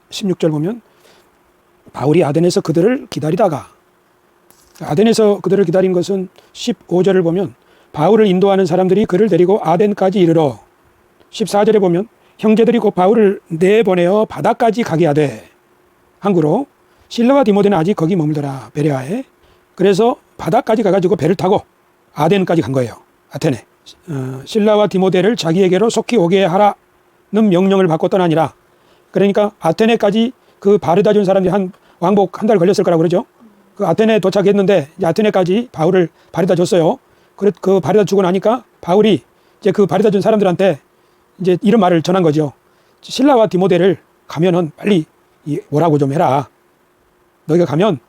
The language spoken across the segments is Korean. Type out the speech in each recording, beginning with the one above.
16절 보면 바울이 아덴에서 그들을 기다리다가, 아덴에서 그들을 기다린 것은 15절을 보면 바울을 인도하는 사람들이 그를 데리고 아덴까지 이르러, 14절에 보면 형제들이 곧 바울을 내보내어 바다까지 가게 하되, 항구로 실라와 디모데는 아직 거기 머물더라, 베레아에. 그래서 바다까지 가가지고 배를 타고 아덴까지 간 거예요. 아테네. 실라와 디모데를 자기에게로 속히 오게 하라는 명령을 받고 떠나니라. 그러니까 아테네까지 그 바르다 준 사람들이 한 왕복 한 달 걸렸을 거라고 그러죠. 그 아테네 도착했는데 아테네까지 바울을 바르다 줬어요. 그 바르다 주고 나니까 바울이 이제 그 바르다 준 사람들한테 이제 이런 말을 전한 거죠. 실라와 디모데를 가면은 빨리 뭐라고 좀 해라. 너희가 가면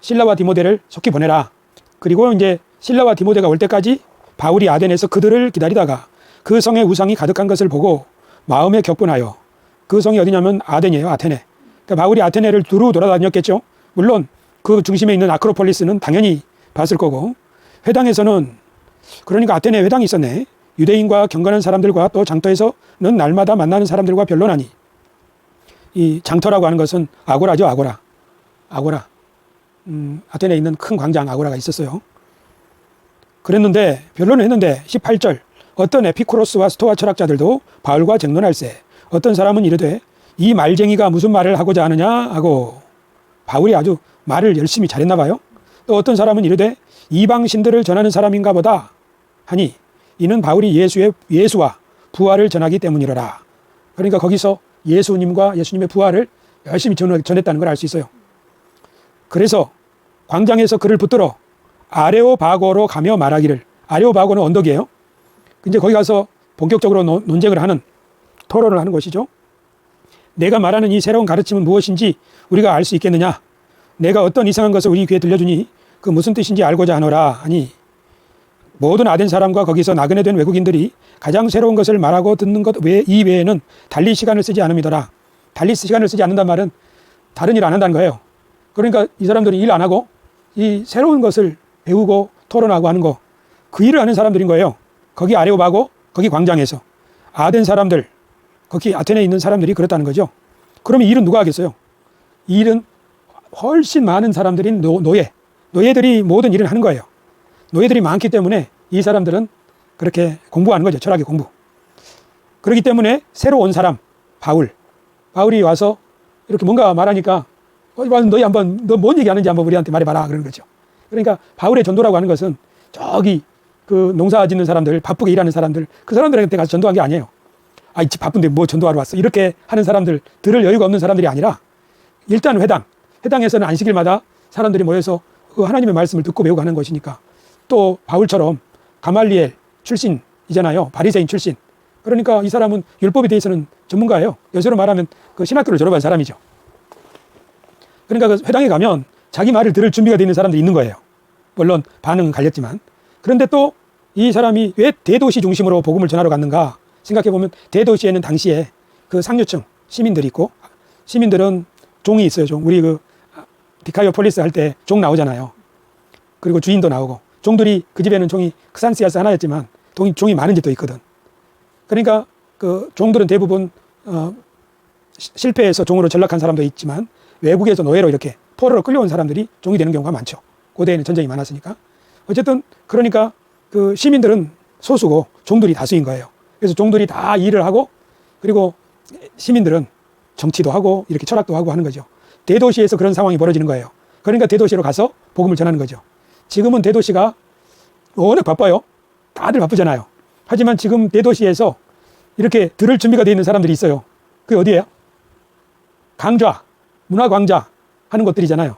실라와 디모데를 속히 보내라. 그리고 이제 실라와 디모데가 올 때까지 바울이 아덴에서 그들을 기다리다가 그 성에 우상이 가득한 것을 보고 마음에 격분하여, 그 성이 어디냐면 아덴이에요. 아테네. 그러니까 바울이 아테네를 두루 돌아다녔겠죠. 물론 그 중심에 있는 아크로폴리스는 당연히 봤을 거고, 회당에서는, 그러니까 아테네 회당이 있었네. 유대인과 경건한 사람들과 또 장터에서는 날마다 만나는 사람들과 변론하니, 이 장터라고 하는 것은 아고라죠. 아고라. 아테네에 있는 큰 광장 아고라가 있었어요. 그랬는데 변론을 했는데 18절, 어떤 에피쿠로스와 스토아 철학자들도 바울과 쟁론할세. 어떤 사람은 이르되 이 말쟁이가 무슨 말을 하고자 하느냐 하고, 바울이 아주 말을 열심히 잘했나 봐요. 또 어떤 사람은 이르되 이방 신들을 전하는 사람인가 보다 하니, 이는 바울이 예수와 부활을 전하기 때문이로라. 그러니까 거기서 예수님과 예수님의 부활을 열심히 전했다는 걸 알 수 있어요. 그래서 광장에서 그를 붙들어 아레오바고로 가며 말하기를, 아레오바고는 언덕이에요. 이제 거기 가서 본격적으로 논쟁을 하는, 토론을 하는 것이죠. 내가 말하는 이 새로운 가르침은 무엇인지 우리가 알 수 있겠느냐? 내가 어떤 이상한 것을 우리 귀에 들려주니 그 무슨 뜻인지 알고자 하노라 하니, 모든 아덴 사람과 거기서 나그네 된 외국인들이 가장 새로운 것을 말하고 듣는 것 이외에는 달리 시간을 쓰지 않음이더라. 달리 시간을 쓰지 않는단 말은 다른 일 안 한다는 거예요. 그러니까 이 사람들이 일 안 하고 이 새로운 것을 배우고 토론하고 하는 거, 그 일을 하는 사람들인 거예요. 거기 아레오바고, 거기 광장에서 아덴 사람들, 거기 아테네에 있는 사람들이 그렇다는 거죠. 그러면 이 일은 누가 하겠어요? 이 일은 훨씬 많은 사람들인 노예들이 모든 일을 하는 거예요. 노예들이 많기 때문에 이 사람들은 그렇게 공부하는 거죠. 철학의 공부. 그렇기 때문에 새로 온 사람, 바울이 와서 이렇게 뭔가 말하니까, 너희 한번 너 뭔 얘기하는지 한번 우리한테 말해봐라 그러는 거죠. 그러니까 바울의 전도라고 하는 것은 저기 그 농사 짓는 사람들, 바쁘게 일하는 사람들, 그 사람들한테 가서 전도한 게 아니에요. 아, 이 바쁜데 뭐 전도하러 왔어, 이렇게 하는 사람들, 들을 여유가 없는 사람들이 아니라, 일단 회당에서는 안식일마다 사람들이 모여서 그 하나님의 말씀을 듣고 배우고 하는 것이니까, 또 바울처럼 가말리엘 출신이잖아요. 바리새인 출신. 그러니까 이 사람은 율법에 대해서는 전문가예요. 요새로 말하면 그 신학교를 졸업한 사람이죠. 그러니까 그 회당에 가면 자기 말을 들을 준비가 되어 있는 사람들이 있는 거예요. 물론 반응은 갈렸지만. 그런데 또 이 사람이 왜 대도시 중심으로 복음을 전하러 갔는가 생각해보면, 대도시에는 당시에 그 상류층 시민들이 있고, 시민들은 종이 있어요. 우리 그 디카이오 폴리스 할 때 종 나오잖아요. 그리고 주인도 나오고, 종들이, 그 집에는 종이 크산시아스 하나였지만 종이 많은 집도 있거든. 그러니까 그 종들은 대부분 실패해서 종으로 전락한 사람도 있지만, 외국에서 노예로 이렇게 포로로 끌려온 사람들이 종이 되는 경우가 많죠. 고대에는 전쟁이 많았으니까. 어쨌든 그러니까 그 시민들은 소수고 종들이 다수인 거예요. 그래서 종들이 다 일을 하고, 그리고 시민들은 정치도 하고 이렇게 철학도 하고 하는 거죠. 대도시에서 그런 상황이 벌어지는 거예요. 그러니까 대도시로 가서 복음을 전하는 거죠. 지금은 대도시가 워낙 바빠요. 다들 바쁘잖아요. 하지만 지금 대도시에서 이렇게 들을 준비가 되어 있는 사람들이 있어요. 그게 어디예요? 강좌, 문화광자 하는 것들이잖아요.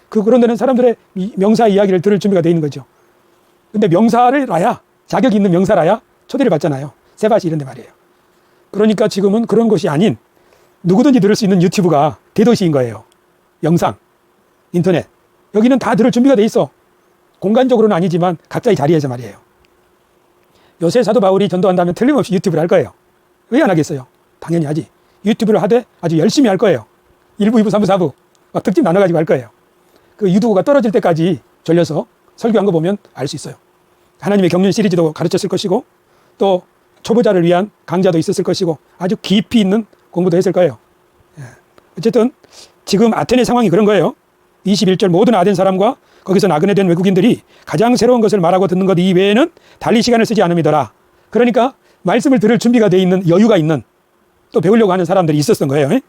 그런 데는 사람들의 명사 이야기를 들을 준비가 되어 있는 거죠. 근데 명사를 라야, 자격이 있는 명사라야 초대를 받잖아요. 세바시 이런 데 말이에요. 그러니까 지금은 그런 곳이 아닌 누구든지 들을 수 있는 유튜브가 대도시인 거예요. 영상, 인터넷. 여기는 다 들을 준비가 돼 있어. 공간적으로는 아니지만 각자의 자리에서 말이에요. 요새 사도 바울이 전도한다면 틀림없이 유튜브를 할 거예요. 왜 안 하겠어요? 당연히 하지. 유튜브를 하되 아주 열심히 할 거예요. 1부, 2부, 3부, 4부 막 특집 나눠가지고 할 거예요. 그 유두가 떨어질 때까지 졸려서 설교한 거 보면 알 수 있어요. 하나님의 경륜 시리즈도 가르쳤을 것이고, 또 초보자를 위한 강좌도 있었을 것이고, 아주 깊이 있는 공부도 했을 거예요. 어쨌든 지금 아테네 상황이 그런 거예요. 21절 모든 아덴 사람과 거기서 나그네 된 외국인들이 가장 새로운 것을 말하고 듣는 것 이외에는 달리 시간을 쓰지 않음이더라. 그러니까 말씀을 들을 준비가 돼 있는, 여유가 있는, 또 배우려고 하는 사람들이 있었던 거예요.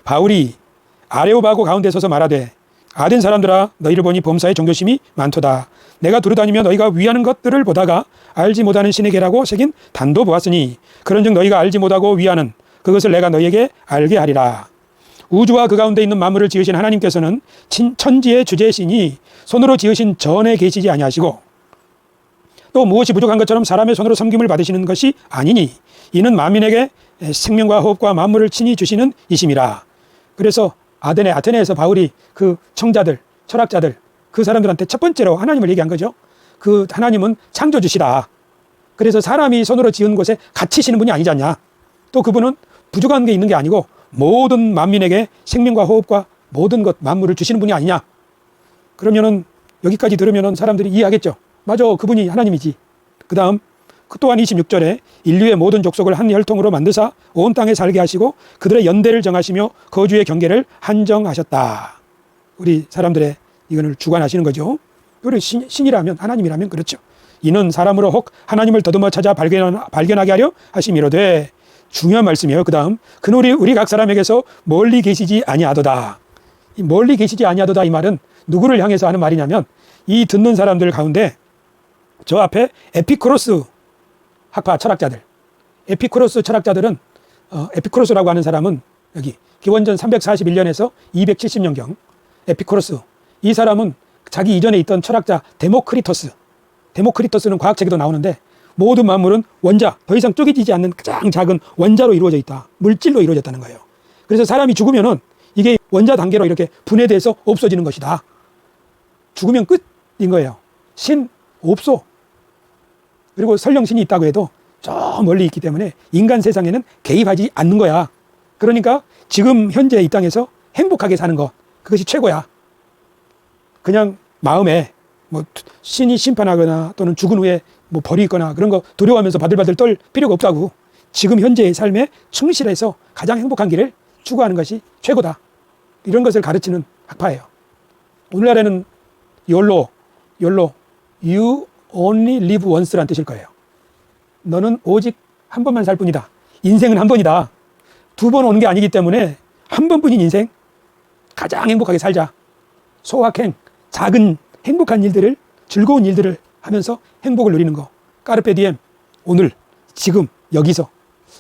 바울이 아레오바고 가운데 서서 말하되 아덴 사람들아 너희를 보니 범사에 종교심이 많도다. 내가 두루다니며 너희가 위하는 것들을 보다가 알지 못하는 신의 계라고 새긴 단도 보았으니 그런즉 너희가 알지 못하고 위하는 그것을 내가 너희에게 알게 하리라. 우주와 그 가운데 있는 만물을 지으신 하나님께서는 천지의 주제신이 손으로 지으신 전에 계시지 아니하시고 또 무엇이 부족한 것처럼 사람의 손으로 섬김을 받으시는 것이 아니니 이는 만민에게 생명과 호흡과 만물을 친히 주시는 이심이라. 그래서 아테네에서 바울이 그 청자들, 철학자들, 그 사람들한테 첫 번째로 하나님을 얘기한 거죠. 그 하나님은 창조주시다. 그래서 사람이 손으로 지은 곳에 갇히시는 분이 아니지 않냐. 또 그분은 부족한 게 있는 게 아니고 모든 만민에게 생명과 호흡과 모든 것, 만물을 주시는 분이 아니냐. 그러면은 여기까지 들으면은 사람들이 이해하겠죠. 맞아, 그분이 하나님이지. 그 다음 또한 26절에 인류의 모든 족속을 한 혈통으로 만드사 온 땅에 살게 하시고 그들의 연대를 정하시며 거주의 경계를 한정하셨다. 우리 사람들의 이거를 주관하시는 거죠. 우리 신이라면, 하나님이라면 그렇죠. 이는 사람으로 혹 하나님을 더듬어 찾아 발견하게 하려 하심이로되. 중요한 말씀이에요. 그 다음 그는 우리 각 사람에게서 멀리 계시지 아니하도다. 이 멀리 계시지 아니하도다 이 말은 누구를 향해서 하는 말이냐면 이 듣는 사람들 가운데 저 앞에 에피쿠로스 학파 철학자들, 에피쿠로스 철학자들은 에피쿠로스라고 하는 사람은 여기 기원전 341년에서 270년경 에피쿠로스, 이 사람은 자기 이전에 있던 철학자 데모크리토스는 과학책에도 나오는데 모든 만물은 원자, 더 이상 쪼개지지 않는 가장 작은 원자로 이루어져 있다. 물질로 이루어졌다는 거예요. 그래서 사람이 죽으면은 이게 원자 단계로 이렇게 분해돼서 없어지는 것이다. 죽으면 끝인 거예요. 신 없어. 그리고 설령 신이 있다고 해도 저 멀리 있기 때문에 인간 세상에는 개입하지 않는 거야. 그러니까 지금 현재 이 땅에서 행복하게 사는 것, 그것이 최고야. 그냥 마음에 뭐 신이 심판하거나 또는 죽은 후에 뭐 벌이 있거나 그런 거 두려워하면서 바들바들 떨 필요가 없다고. 지금 현재의 삶에 충실해서 가장 행복한 길을 추구하는 것이 최고다. 이런 것을 가르치는 학파예요. 오늘날에는 YOLO, You only live once라는 뜻일 거예요. 너는 오직 한 번만 살 뿐이다. 인생은 한 번이다. 두 번 오는 게 아니기 때문에 한 번뿐인 인생 가장 행복하게 살자. 소확행, 작은 행복한 일들을, 즐거운 일들을 하면서 행복을 누리는 거. 까르페 디엠, 오늘, 지금, 여기서.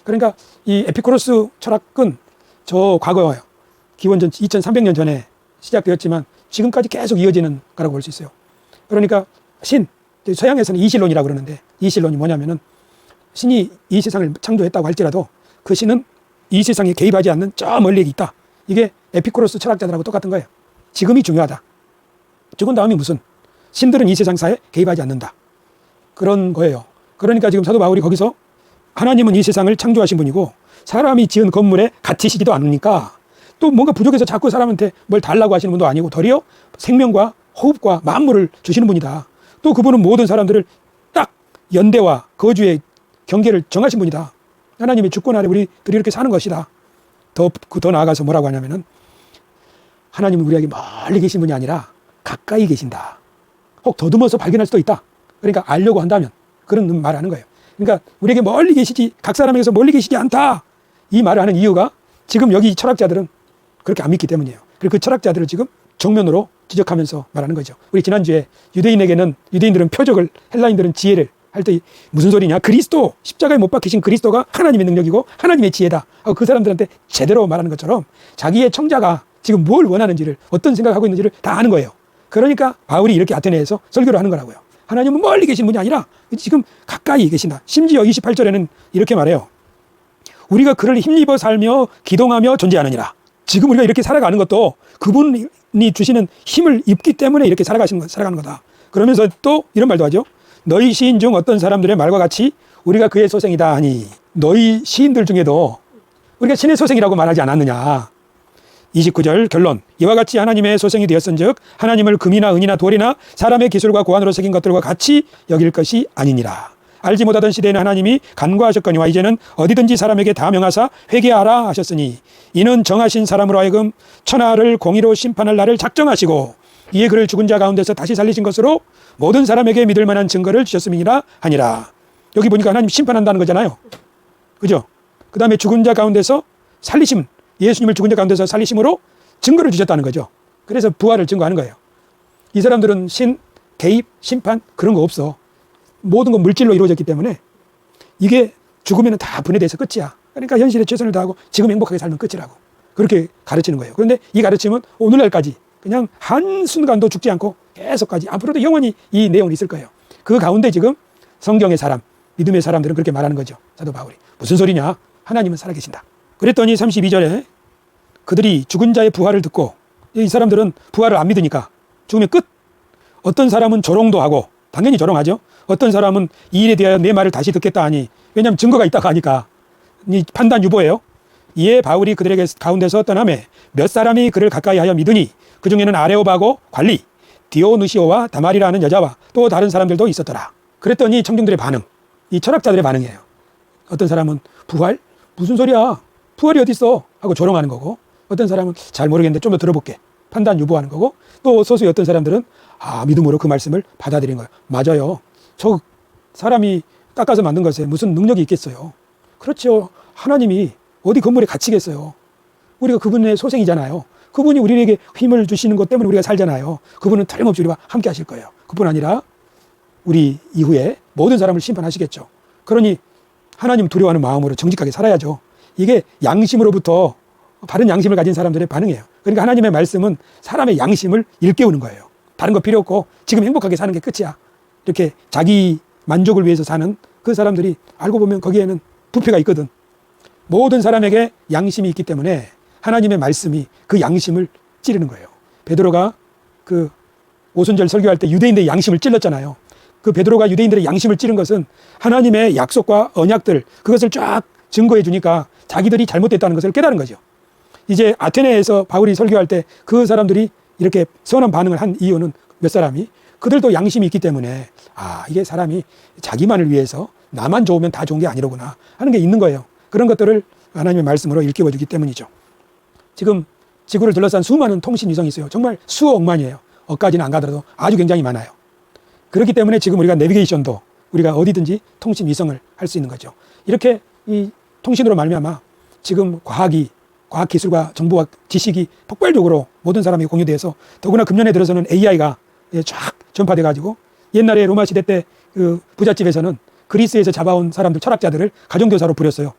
그러니까 이 에피쿠로스 철학은 저 과거요. 기원전 2300년 전에 시작되었지만 지금까지 계속 이어지는 거라고 볼 수 있어요. 그러니까 신, 서양에서는 이신론이라고 그러는데 이신론이 뭐냐면은 신이 이 세상을 창조했다고 할지라도 그 신은 이 세상에 개입하지 않는 저 멀리 있다. 이게 에피쿠로스 철학자들하고 똑같은 거예요. 지금이 중요하다. 죽은 다음이 무슨? 신들은 이 세상사에 개입하지 않는다. 그런 거예요. 그러니까 지금 사도 바울이 거기서 하나님은 이 세상을 창조하신 분이고 사람이 지은 건물에 갇히시지도 않으니까 또 뭔가 부족해서 자꾸 사람한테 뭘 달라고 하시는 분도 아니고 도리어 생명과 호흡과 만물을 주시는 분이다. 또 그분은 모든 사람들을 딱 연대와 거주의 경계를 정하신 분이다. 하나님의 주권 아래 우리들이 이렇게 사는 것이다. 더 나아가서 뭐라고 하냐면은 하나님은 우리에게 멀리 계신 분이 아니라 가까이 계신다. 혹 더듬어서 발견할 수도 있다. 그러니까 알려고 한다면 그런 말을 하는 거예요. 그러니까 우리에게 멀리 계시지, 각 사람에게서 멀리 계시지 않다. 이 말을 하는 이유가 지금 여기 철학자들은 그렇게 안 믿기 때문이에요. 그리고 그 철학자들을 지금 정면으로 지적하면서 말하는 거죠. 우리 지난주에 유대인들은 표적을, 헬라인들은 지혜를 할 때 무슨 소리냐? 그리스도, 십자가에 못 박히신 그리스도가 하나님의 능력이고 하나님의 지혜다. 그 사람들한테 제대로 말하는 것처럼 자기의 청자가 지금 뭘 원하는지를, 어떤 생각하고 있는지를 다 아는 거예요. 그러니까 바울이 이렇게 아테네에서 설교를 하는 거라고요. 하나님은 멀리 계신 분이 아니라 지금 가까이 계신다. 심지어 28절에는 이렇게 말해요. 우리가 그를 힘입어 살며 기동하며 존재하느니라. 지금 우리가 이렇게 살아가는 것도 그분이 주시는 힘을 입기 때문에 이렇게 살아가는 거다. 그러면서 또 이런 말도 하죠. 너희 시인 중 어떤 사람들의 말과 같이 우리가 그의 소생이다 하니, 너희 시인들 중에도 우리가 신의 소생이라고 말하지 않았느냐. 29절 결론. 이와 같이 하나님의 소생이 되었은즉 하나님을 금이나 은이나 돌이나 사람의 기술과 고안으로 새긴 것들과 같이 여길 것이 아니니라. 알지 못하던 시대에는 하나님이 간과하셨거니와 이제는 어디든지 사람에게 다 명하사 회개하라 하셨으니 이는 정하신 사람으로 하여금 천하를 공의로 심판할 날을 작정하시고 이에 그를 죽은 자 가운데서 다시 살리신 것으로 모든 사람에게 믿을 만한 증거를 주셨음이니라 하니라. 여기 보니까 하나님 심판한다는 거잖아요. 그죠? 그 다음에 죽은 자 가운데서 살리심, 예수님을 죽은 자 가운데서 살리심으로 증거를 주셨다는 거죠. 그래서 부활을 증거하는 거예요. 이 사람들은 신, 개입, 심판 그런 거 없어. 모든 건 물질로 이루어졌기 때문에 이게 죽으면 다 분해돼서 끝이야. 그러니까 현실에 최선을 다하고 지금 행복하게 살면 끝이라고. 그렇게 가르치는 거예요. 그런데 이 가르침은 오늘날까지 그냥 한순간도 죽지 않고 계속까지 앞으로도 영원히 이 내용이 있을 거예요. 그 가운데 지금 성경의 사람, 믿음의 사람들은 그렇게 말하는 거죠. 사도 바울이. 무슨 소리냐? 하나님은 살아계신다. 그랬더니 32절에 그들이 죽은 자의 부활을 듣고 이 사람들은 부활을 안 믿으니까 죽으면 끝. 어떤 사람은 조롱도 하고 당연히 조롱하죠. 어떤 사람은 이 일에 대하여 내 말을 다시 듣겠다 하니 왜냐하면 증거가 있다고 하니까 이 판단 유보예요. 이에 바울이 그들에게 가운데서 떠나매 몇 사람이 그를 가까이 하여 믿으니 그 중에는 아레오바고 관리 디오누시오와 다말이라는 여자와 또 다른 사람들도 있었더라. 그랬더니 청중들의 반응, 이 철학자들의 반응이에요. 어떤 사람은 부활? 무슨 소리야? 부활이 어디 있어? 하고 조롱하는 거고 어떤 사람은 잘 모르겠는데 좀 더 들어볼게. 판단 유보하는 거고 또 소수의 어떤 사람들은 믿음으로 그 말씀을 받아들인 거예요. 맞아요. 저 사람이 깎아서 만든 것에 무슨 능력이 있겠어요. 그렇죠. 하나님이 어디 건물에 갇히겠어요. 우리가 그분의 소생이잖아요. 그분이 우리에게 힘을 주시는 것 때문에 우리가 살잖아요. 그분은 틀림없이 우리와 함께 하실 거예요. 그뿐 아니라 우리 이후에 모든 사람을 심판하시겠죠. 그러니 하나님 두려워하는 마음으로 정직하게 살아야죠. 이게 양심으로부터 바른 양심을 가진 사람들의 반응이에요. 그러니까 하나님의 말씀은 사람의 양심을 일깨우는 거예요. 다른 거 필요 없고 지금 행복하게 사는 게 끝이야. 이렇게 자기 만족을 위해서 사는 그 사람들이 알고 보면 거기에는 부패가 있거든. 모든 사람에게 양심이 있기 때문에 하나님의 말씀이 그 양심을 찌르는 거예요. 베드로가 그 오순절 설교할 때 유대인들의 양심을 찔렀잖아요. 그 베드로가 유대인들의 양심을 찌른 것은 하나님의 약속과 언약들 그것을 쫙 증거해 주니까 자기들이 잘못됐다는 것을 깨달은 거죠. 이제 아테네에서 바울이 설교할 때 그 사람들이 이렇게 선한 반응을 한 이유는 몇 사람이 그들도 양심이 있기 때문에 이게 사람이 자기만을 위해서 나만 좋으면 다 좋은 게 아니로구나 하는 게 있는 거예요. 그런 것들을 하나님의 말씀으로 일깨워 주기 때문이죠. 지금 지구를 둘러싼 수많은 통신 위성이 있어요. 정말 수억만이에요. 억까지는 안 가더라도 아주 굉장히 많아요. 그렇기 때문에 지금 우리가 내비게이션도 우리가 어디든지 통신 위성을 할 수 있는 거죠. 이렇게 이 통신으로 말미암아 지금 과학기술과 정보와 지식이 폭발적으로 모든 사람에게 공유돼서 더구나 금년에 들어서는 AI가 쫙 전파돼 가지고 옛날에 로마 시대 때 그 부잣집에서는 그리스에서 잡아온 사람들 철학자들을 가정교사로 부렸어요.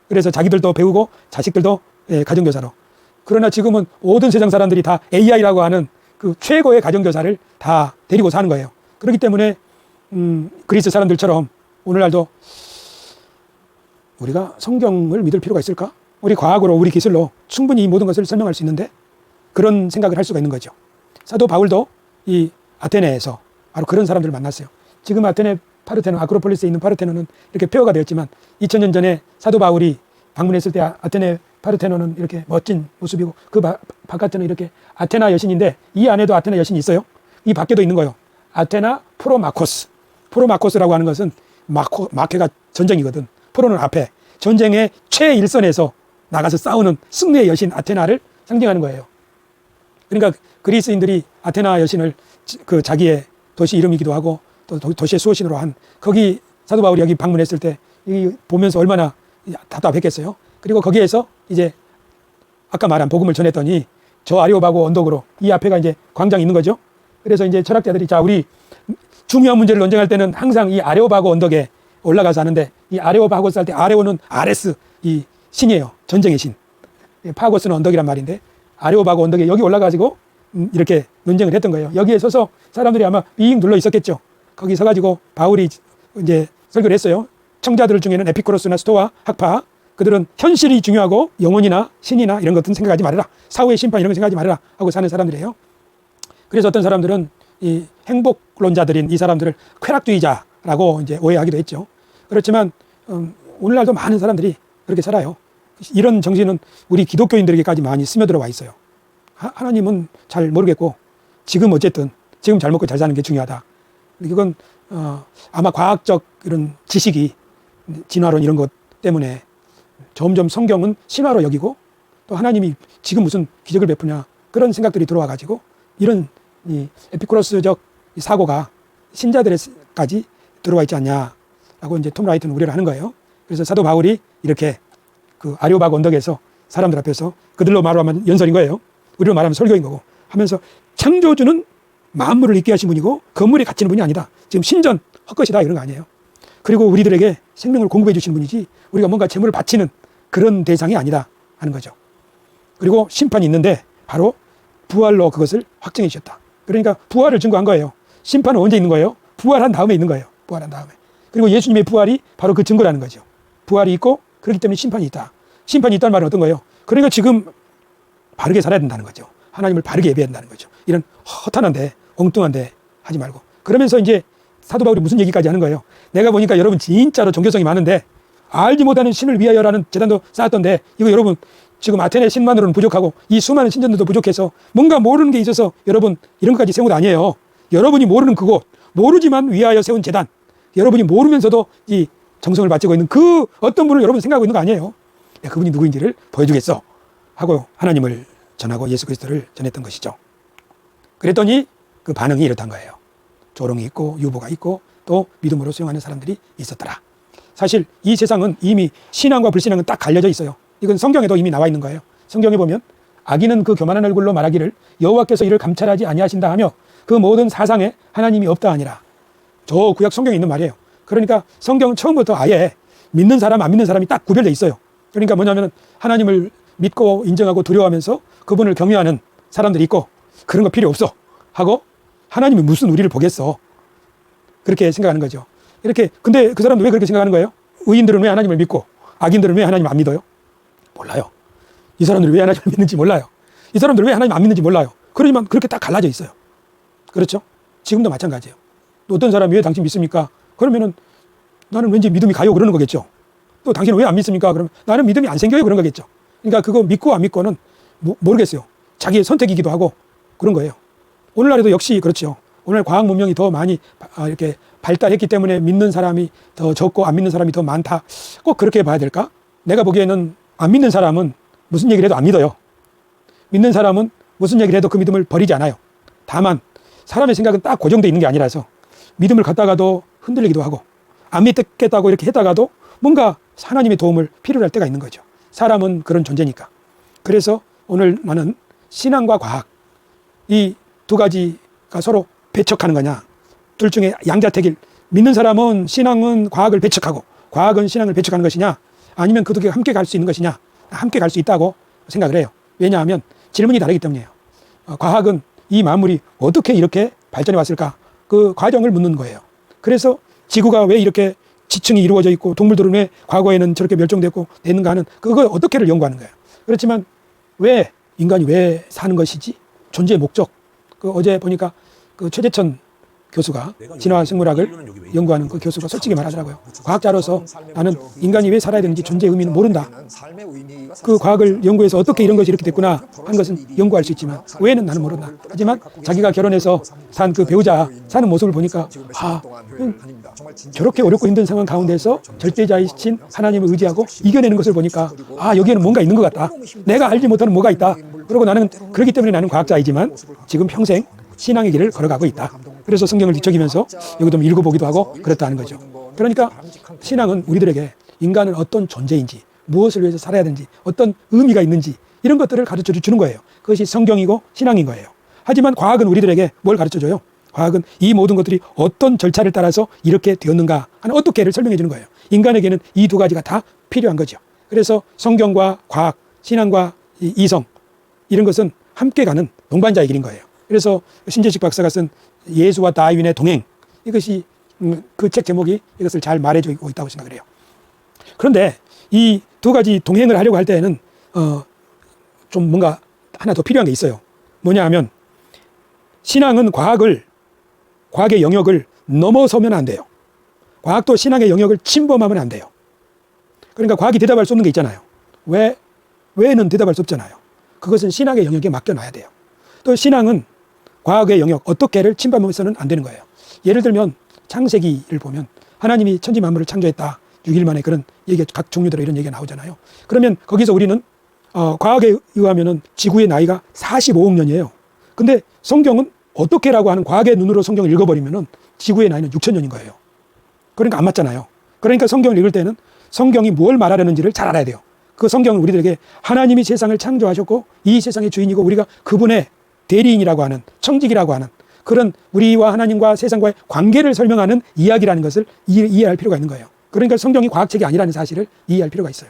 그래서 자기들도 배우고 자식들도 가정교사로. 그러나 지금은 모든 세상 사람들이 다 AI라고 하는 그 최고의 가정교사를 다 데리고 사는 거예요. 그렇기 때문에 그리스 사람들처럼 오늘날도 우리가 성경을 믿을 필요가 있을까? 우리 과학으로 우리 기술로 충분히 이 모든 것을 설명할 수 있는데 그런 생각을 할 수가 있는 거죠. 사도 바울도 이 아테네에서 바로 그런 사람들을 만났어요. 지금 아테네 파르테논, 아크로폴리스에 있는 파르테논은 이렇게 폐허가 되었지만 2000년 전에 사도 바울이 방문했을 때 아테네 파르테논은 이렇게 멋진 모습이고 그 바깥에는 이렇게 아테나 여신인데 이 안에도 아테나 여신이 있어요. 이 밖에도 있는 거예요. 아테나 프로마코스. 프로마코스라고 하는 것은 마케가 전쟁이거든. 프로는 앞에 전쟁의 최일선에서 나가서 싸우는 승리의 여신 아테나를 상징하는 거예요. 그러니까 그리스인들이 아테나 여신을 그 자기의 도시 이름이기도 하고 또 도시의 수호신으로 한 거기 사도 바울이 여기 방문했을 때 이 보면서 얼마나 답답했겠어요. 그리고 거기에서 이제 아까 말한 복음을 전했더니 저 아리오바고 언덕으로 이 앞에가 이제 광장이 있는 거죠. 그래서 이제 철학자들이 자 우리 중요한 문제를 논쟁할 때는 항상 이 아레오바고 언덕에 올라가서 하는데 이 아레오바고스 할 때 아레오는 아레스 이 신이에요. 전쟁의 신. 파고스는 언덕이란 말인데 아레오바고 언덕에 여기 올라가지고 이렇게 논쟁을 했던 거예요. 여기에 서서 사람들이 아마 윙 눌러 있었겠죠. 거기 서가지고 바울이 이제 설교를 했어요. 청자들 중에는 에피쿠로스나 스토아, 학파 그들은 현실이 중요하고 영혼이나 신이나 이런 것들은 생각하지 말아라. 사후의 심판 이런 거 생각하지 말아라 하고 사는 사람들이에요. 그래서 어떤 사람들은 이 행복론자들인 이 사람들을 쾌락주의자라고 이제 오해하기도 했죠. 그렇지만 오늘날도 많은 사람들이 그렇게 살아요. 이런 정신은 우리 기독교인들에게까지 많이 스며들어와 있어요. 하나님은 잘 모르겠고 지금 어쨌든 지금 잘 먹고 잘 사는 게 중요하다. 이건 아마 과학적 이런 지식이 진화론 이런 것 때문에 점점 성경은 신화로 여기고 또 하나님이 지금 무슨 기적을 베푸냐 그런 생각들이 들어와 가지고 이런 이 에피쿠로스적 사고가 신자들에까지 들어와 있지 않냐라고 이제 톰 라이트는 우려를 하는 거예요. 그래서 사도 바울이 이렇게 그 아리오바그 언덕에서 사람들 앞에서 그들로 말하면 연설인 거예요. 우리로 말하면 설교인 거고 하면서 창조주는 만물을 있게 하신 분이고 건물에 갇히는 분이 아니다. 지금 신전 헛것이다 이런 거 아니에요. 그리고 우리들에게 생명을 공급해 주시는 분이지 우리가 뭔가 재물을 바치는 그런 대상이 아니다 하는 거죠. 그리고 심판이 있는데 바로 부활로 그것을 확정해 주셨다. 그러니까 부활을 증거한 거예요. 심판은 언제 있는 거예요? 부활한 다음에 있는 거예요. 부활한 다음에. 그리고 예수님의 부활이 바로 그 증거라는 거죠. 부활이 있고 그렇기 때문에 심판이 있다. 심판이 있다는 말은 어떤 거예요? 그러니까 지금 바르게 살아야 된다는 거죠. 하나님을 바르게 예배해야 된다는 거죠. 이런 허탄한데 엉뚱한데 하지 말고. 그러면서 이제 사도 바울이 무슨 얘기까지 하는 거예요? 내가 보니까 여러분 진짜로 종교성이 많은데 알지 못하는 신을 위하여라는 제단도 쌓았던데 이거 여러분 지금 아테네 신만으로는 부족하고 이 수많은 신전들도 부족해서 뭔가 모르는 게 있어서 여러분 이런 것까지 세운 것 아니에요. 여러분이 모르는 그곳, 모르지만 위하여 세운 제단, 여러분이 모르면서도 이 정성을 바치고 있는 그 어떤 분을 여러분 생각하고 있는 거 아니에요. 그분이 누구인지를 보여주겠어 하고 하나님을 전하고 예수 그리스도를 전했던 것이죠. 그랬더니 그 반응이 이렇단 거예요. 조롱이 있고 유보가 있고 또 믿음으로 수용하는 사람들이 있었더라. 사실 이 세상은 이미 신앙과 불신앙은 딱 갈려져 있어요. 이건 성경에도 이미 나와 있는 거예요. 성경에 보면 악인은 그 교만한 얼굴로 말하기를 여호와께서 이를 감찰하지 아니하신다 하며 그 모든 사상에 하나님이 없다 하니라. 저 구약 성경에 있는 말이에요. 그러니까 성경은 처음부터 아예 믿는 사람 안 믿는 사람이 딱 구별돼 있어요. 그러니까 뭐냐면 하나님을 믿고 인정하고 두려워하면서 그분을 경외하는 사람들이 있고 그런 거 필요 없어 하고 하나님이 무슨 우리를 보겠어 그렇게 생각하는 거죠. 이렇게 근데 그 사람들 왜 그렇게 생각하는 거예요? 의인들은 왜 하나님을 믿고 악인들은 왜 하나님 안 믿어요? 몰라요. 이 사람들이 왜 하나님을 믿는지 몰라요. 이 사람들이 왜 하나님 안 믿는지 몰라요. 그러지만 그렇게 딱 갈라져 있어요. 그렇죠? 지금도 마찬가지예요. 또 어떤 사람이 왜 당신 믿습니까? 그러면은 나는 왠지 믿음이 가요 그러는 거겠죠. 또 당신은 왜 안 믿습니까? 그러면 나는 믿음이 안 생겨요 그런 거겠죠. 그러니까 그거 믿고 안 믿고는 모르겠어요. 자기의 선택이기도 하고 그런 거예요. 오늘날에도 역시 그렇죠. 오늘 과학 문명이 더 많이 이렇게 발달했기 때문에 믿는 사람이 더 적고 안 믿는 사람이 더 많다. 꼭 그렇게 봐야 될까? 내가 보기에는 안 믿는 사람은 무슨 얘기를 해도 안 믿어요. 믿는 사람은 무슨 얘기를 해도 그 믿음을 버리지 않아요. 다만 사람의 생각은 딱 고정되어 있는 게 아니라서 믿음을 갖다가도 흔들리기도 하고 안 믿겠다고 이렇게 했다가도 뭔가 하나님의 도움을 필요로 할 때가 있는 거죠. 사람은 그런 존재니까. 그래서 오늘 나는 신앙과 과학 이 두 가지가 서로 배척하는 거냐. 둘 중에 양자택일. 믿는 사람은 신앙은 과학을 배척하고 과학은 신앙을 배척하는 것이냐 아니면 그 두 개가 함께 갈 수 있는 것이냐. 함께 갈 수 있다고 생각을 해요. 왜냐하면 질문이 다르기 때문이에요. 과학은 이 만물이 어떻게 이렇게 발전해 왔을까? 그 과정을 묻는 거예요. 그래서 지구가 왜 이렇게 지층이 이루어져 있고 동물들은 왜 과거에는 저렇게 멸종됐고 됐는가 하는 그걸 어떻게를 연구하는 거예요. 그렇지만 왜 인간이 왜 사는 것이지? 존재의 목적. 그 어제 보니까 그 최재천 교수가 진화 생물학을 연구하는 그 교수가 솔직히 말하더라고요. 과학자로서 나는 인간이 왜 살아야 되는지 존재의 의미는 모른다. 그 과학을 연구해서 어떻게 이런 것이 이렇게 됐구나 하는 것은 연구할 수 있지만 왜는 나는 모른다. 하지만 자기가 결혼해서 산 그 배우자 사는 모습을 보니까 저렇게 어렵고 힘든 상황 가운데서 절대자이신 하나님을 의지하고 이겨내는 것을 보니까 여기에는 뭔가 있는 것 같다. 내가 알지 못하는 뭐가 있다. 그리고 나는 그렇기 때문에 나는 과학자이지만 지금 평생 신앙의 길을 걸어가고 있다. 그래서 성경을 뒤척이면서 여기 좀 읽어보기도 하고 그렇다는 거죠. 그러니까 신앙은 우리들에게 인간은 어떤 존재인지 무엇을 위해서 살아야 되는지 어떤 의미가 있는지 이런 것들을 가르쳐 주는 거예요. 그것이 성경이고 신앙인 거예요. 하지만 과학은 우리들에게 뭘 가르쳐 줘요? 과학은 이 모든 것들이 어떤 절차를 따라서 이렇게 되었는가 하는 어떻게를 설명해 주는 거예요. 인간에게는 이 두 가지가 다 필요한 거죠. 그래서 성경과 과학, 신앙과 이성 이런 것은 함께 가는 동반자의 길인 거예요. 그래서 신재식 박사가 쓴 예수와 다윈의 동행 이것이 그 책 제목이 이것을 잘 말해주고 있다고 생각을 해요. 그런데 이 두 가지 동행을 하려고 할 때에는 좀 뭔가 하나 더 필요한 게 있어요. 뭐냐 하면 신앙은 과학의 영역을 넘어서면 안 돼요. 과학도 신앙의 영역을 침범하면 안 돼요. 그러니까 과학이 대답할 수 없는 게 있잖아요. 왜는 대답할 수 없잖아요. 그것은 신학의 영역에 맡겨놔야 돼요. 또 신앙은 과학의 영역 어떻게를 침범해서는 안 되는 거예요. 예를 들면 창세기를 보면 하나님이 천지 만물을 창조했다. 6일 만에 그런 얘기, 각 종류대로 이런 얘기가 나오잖아요. 그러면 거기서 우리는 과학에 의하면은 지구의 나이가 45억 년이에요. 근데 성경은 어떻게라고 하는 과학의 눈으로 성경을 읽어버리면은 지구의 나이는 6천 년인 거예요. 그러니까 안 맞잖아요. 그러니까 성경을 읽을 때는 성경이 뭘 말하려는지를 잘 알아야 돼요. 그 성경은 우리들에게 하나님이 세상을 창조하셨고 이 세상의 주인이고 우리가 그분의 대리인이라고 하는, 청직이라고 하는 그런 우리와 하나님과 세상과의 관계를 설명하는 이야기라는 것을 이해할 필요가 있는 거예요. 그러니까 성경이 과학책이 아니라는 사실을 이해할 필요가 있어요.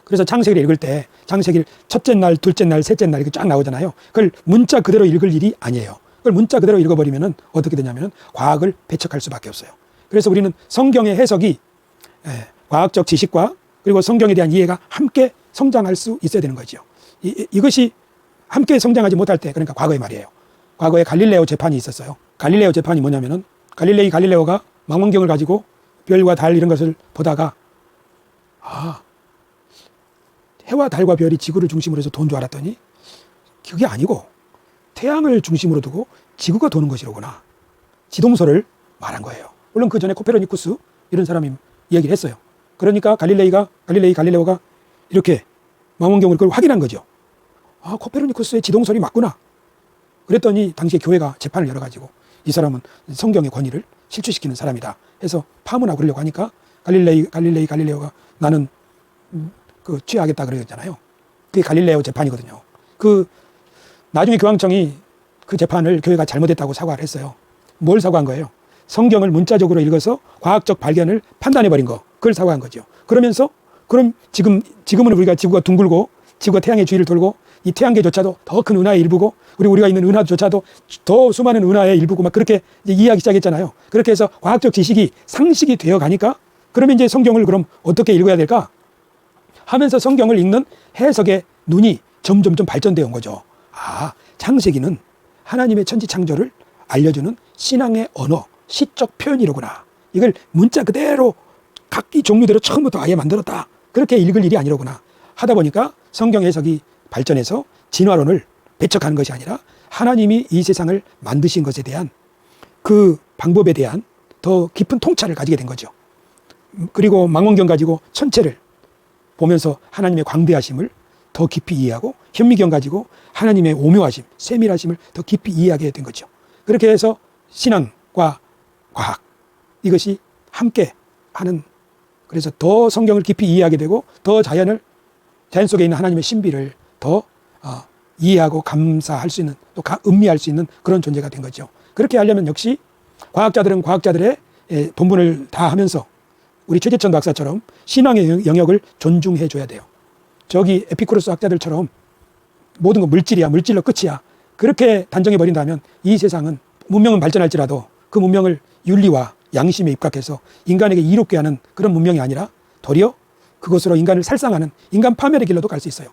그래서 창세기를 읽을 때 창세기를 첫째 날, 둘째 날, 셋째 날 이렇게 쫙 나오잖아요. 그걸 문자 그대로 읽을 일이 아니에요. 그걸 문자 그대로 읽어버리면은 어떻게 되냐면은 과학을 배척할 수밖에 없어요. 그래서 우리는 성경의 해석이 과학적 지식과 그리고 성경에 대한 이해가 함께 성장할 수 있어야 되는 거죠. 이것이 함께 성장하지 못할 때, 그러니까 과거의 말이에요. 과거에 갈릴레오 재판이 있었어요. 갈릴레오 재판이 뭐냐면은 갈릴레오가 망원경을 가지고 별과 달 이런 것을 보다가 해와 달과 별이 지구를 중심으로 해서 도는 줄 알았더니 그게 아니고 태양을 중심으로 두고 지구가 도는 것이로구나. 지동설을 말한 거예요. 물론 그 전에 코페르니쿠스 이런 사람이 얘기를 했어요. 그러니까 갈릴레오가 이렇게 망원경을 그걸 확인한 거죠. 코페르니쿠스의 지동설이 맞구나. 그랬더니 당시에 교회가 재판을 열어가지고 이 사람은 성경의 권위를 실추시키는 사람이다 해서 파문하고 그러려고 하니까 갈릴레오가 나는 취하겠다 그러잖아요. 그게 갈릴레오 재판이거든요. 나중에 교황청이 그 재판을 교회가 잘못했다고 사과를 했어요. 뭘 사과한 거예요? 성경을 문자적으로 읽어서 과학적 발견을 판단해버린 거, 그걸 사과한 거죠. 그러면서 그럼 지금은 우리가 지구가 둥글고 지구가 태양의 주위를 돌고 이 태양계조차도 더 큰 은하의 일부고 우리가 있는 은하조차도 더 수많은 은하의 일부고 막 그렇게 이제 이해하기 시작했잖아요. 그렇게 해서 과학적 지식이 상식이 되어 가니까 그러면 이제 성경을 그럼 어떻게 읽어야 될까 하면서 성경을 읽는 해석의 눈이 점점 발전되어 온 거죠. 창세기는 하나님의 천지 창조를 알려주는 신앙의 언어, 시적 표현이로구나. 이걸 문자 그대로 각기 종류대로 처음부터 아예 만들었다. 그렇게 읽을 일이 아니로구나. 하다 보니까 성경 해석이 발전해서 진화론을 배척하는 것이 아니라 하나님이 이 세상을 만드신 것에 대한 그 방법에 대한 더 깊은 통찰을 가지게 된 거죠. 그리고 망원경 가지고 천체를 보면서 하나님의 광대하심을 더 깊이 이해하고 현미경 가지고 하나님의 오묘하심, 세밀하심을 더 깊이 이해하게 된 거죠. 그렇게 해서 신앙과 과학 이것이 함께 하는, 그래서 더 성경을 깊이 이해하게 되고 더 자연 속에 있는 하나님의 신비를 더 이해하고 감사할 수 있는, 또 음미할 수 있는 그런 존재가 된 거죠. 그렇게 하려면 역시 과학자들은 과학자들의 본분을 다 하면서 우리 최재천 박사처럼 신앙의 영역을 존중해 줘야 돼요. 저기 에피쿠로스 학자들처럼 모든 건 물질이야, 물질로 끝이야, 그렇게 단정해 버린다면 이 세상은 문명은 발전할지라도 그 문명을 윤리와 양심에 입각해서 인간에게 이롭게 하는 그런 문명이 아니라 도리어 그것으로 인간을 살상하는 인간 파멸의 길로도 갈 수 있어요.